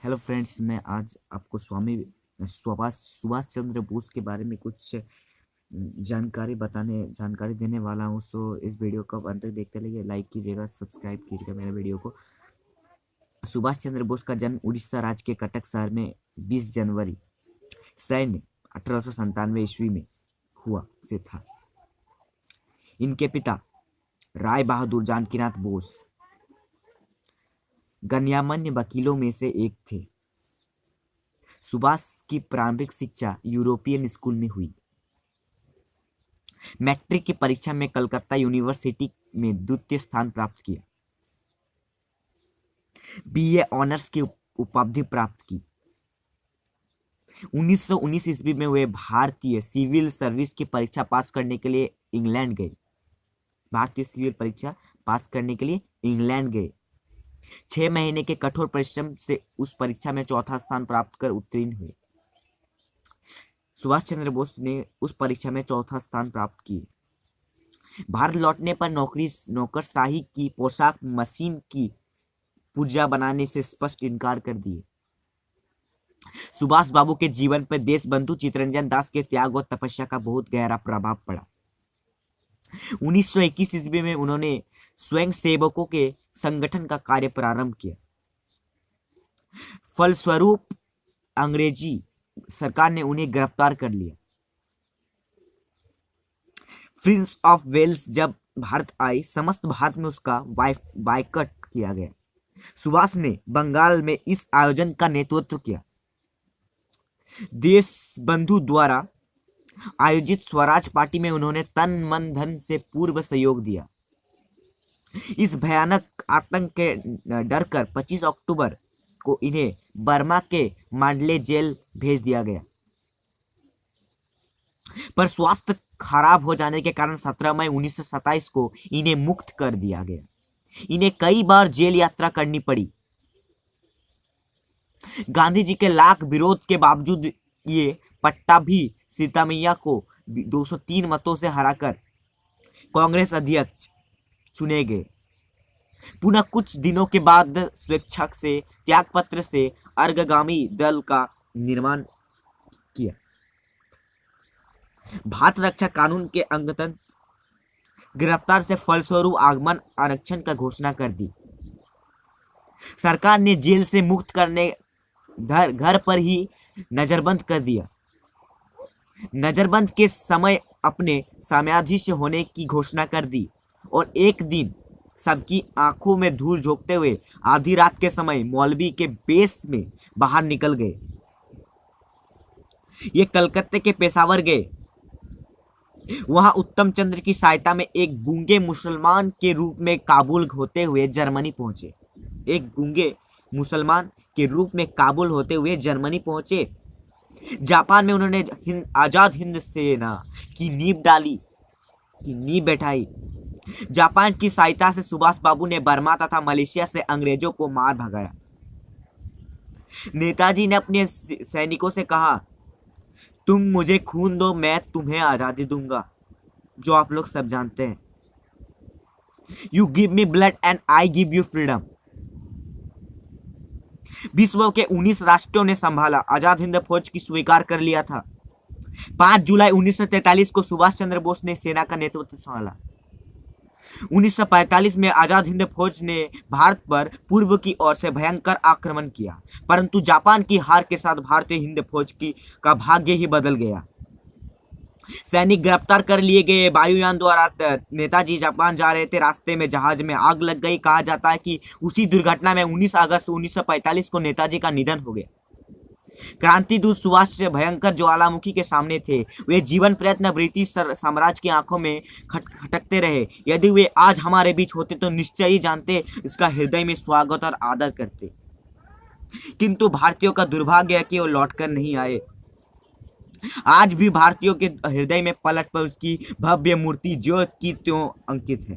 Hello friends, मैं आज आपको स्वामी सुभाष सुभाष चंद्र बोस के बारे में कुछ जानकारी देने वाला हूँ। सो इस वीडियो को अंत तक देखते रहिए, लाइक कीजिएगा, सब्सक्राइब कीजिएगा मेरे वीडियो को। सुभाष चंद्र बोस का जन्म उड़ीसा राज्य के कटक शहर में 20 जनवरी सैन्य 1897 ईस्वी में हुआ से था। इनके पिता राय बहादुर जानकीनाथ बोस गण्यमान्य वकीलों में से एक थे। सुभाष की प्रारंभिक शिक्षा यूरोपियन स्कूल में हुई। मैट्रिक की परीक्षा में कलकत्ता यूनिवर्सिटी में द्वितीय स्थान प्राप्त किया। बीए ऑनर्स की उपाधि प्राप्त की। 1919 ईस्वी में वे भारतीय सिविल सर्विस की परीक्षा पास करने के लिए इंग्लैंड गए। भारतीय सिविल परीक्षा पास करने के लिए इंग्लैंड गए। 6 महीने के कठोर परिश्रम से उस परीक्षा में चौथा स्थान प्राप्त कर उत्तीर्ण हुए। सुभाष चंद्र बोस ने उस परीक्षा में चौथा स्थान प्राप्त किए। भारत लौटने पर नौकरशाही की पोशाक मशीन की पुर्जा बनाने से स्पष्ट इनकार कर दिए। सुभाष बाबू के जीवन पर देशबंधु चित्तरंजन दास के त्याग और तपस्या का बहुत गहरा प्रभाव पड़ा। 1921 ईस्वी में उन्होंने स्वयं सेवकों के संगठन का कार्य प्रारंभ किया। फलस्वरूप अंग्रेजी सरकार ने उन्हें गिरफ्तार कर लिया। प्रिंस ऑफ वेल्स जब भारत आई, समस्त भारत में उसका बायकॉट किया गया। सुभाष ने बंगाल में इस आयोजन का नेतृत्व किया। देशबंधु द्वारा आयोजित स्वराज पार्टी में उन्होंने तन मन धन से पूर्ण सहयोग दिया। इस भयानक आतंक के डर कर 25 अक्टूबर को इन्हें बर्मा के मांडले जेल भेज दिया गया, पर स्वास्थ्य खराब हो जाने के कारण 17 मई 1927 को इन्हें मुक्त कर दिया गया। इन्हें कई बार जेल यात्रा करनी पड़ी। गांधी जी के लाख विरोध के बावजूद ये पट्टा भी सीतामैया को 203 मतों से हराकर कांग्रेस अध्यक्ष चुने गए। पुनः कुछ दिनों के बाद स्वेच्छा से त्यागपत्र से अर्गगामी दल का निर्माण किया। भारत रक्षा कानून के अंतर्गत गिरफ्तार से फलस्वरूप आगमन आरक्षण का घोषणा कर दी। सरकार ने जेल से मुक्त करने घर पर ही नजरबंद कर दिया। नजरबंद के समय अपने साम्राज्याधीश होने की घोषणा कर दी और एक दिन सबकी आंखों में धूल झोंकते हुए आधी रात के समय मौलवी के बेस में बाहर निकल गए। ये कलकत्ते के पेशावर गए। वहां उत्तम चंद्र की सहायता में एक गूंगे मुसलमान के रूप में काबुल होते हुए जर्मनी पहुंचे। एक गूंगे मुसलमान के रूप में काबुल होते हुए जर्मनी पहुंचे। जापान में उन्होंने आजाद हिंद सेना की नींव बैठाई। जापान की सहायता से सुभाष बाबू ने बर्मा तथा मलेशिया से अंग्रेजों को मार भगाया। नेताजी ने अपने सैनिकों से कहा, तुम मुझे खून दो, मैं तुम्हें आजादी दूंगा, जो आप लोग सब जानते हैं। You give me blood and I give you freedom. विश्व के 19 राष्ट्रों ने संभाला, आजाद हिंद फौज की स्वीकार कर लिया था। 5 जुलाई 1943 को सुभाष चंद्र बोस ने सेना का नेतृत्व संभाला। 1945 में आजाद हिंद फौज ने भारत पर पूर्व की ओर से भयंकर आक्रमण किया, परंतु जापान की हार के साथ भारतीय हिंद फौज का भाग्य ही बदल गया। सैनिक गिरफ्तार कर लिए गए। वायुयान द्वारा नेताजी जापान जा रहे थे। रास्ते में जहाज में आग लग गई। कहा जाता है कि उसी दुर्घटना में 19 अगस्त 1945 को नेताजी का निधन हो गया। क्रांति दूत सुभाष से भयंकर ज्वालामुखी के सामने थे। वे जीवन प्रयत्न ब्रिटिश साम्राज्य की आंखों में खटकते रहे। यदि वे आज हमारे बीच होते तो निश्चय ही जानते, इसका हृदय में स्वागत और आदर करते। किंतु भारतीयों का दुर्भाग्य है कि वो लौटकर नहीं आए। आज भी भारतीयों के हृदय में पलट पर उसकी भव्य मूर्ति ज्यों की त्यों अंकित है।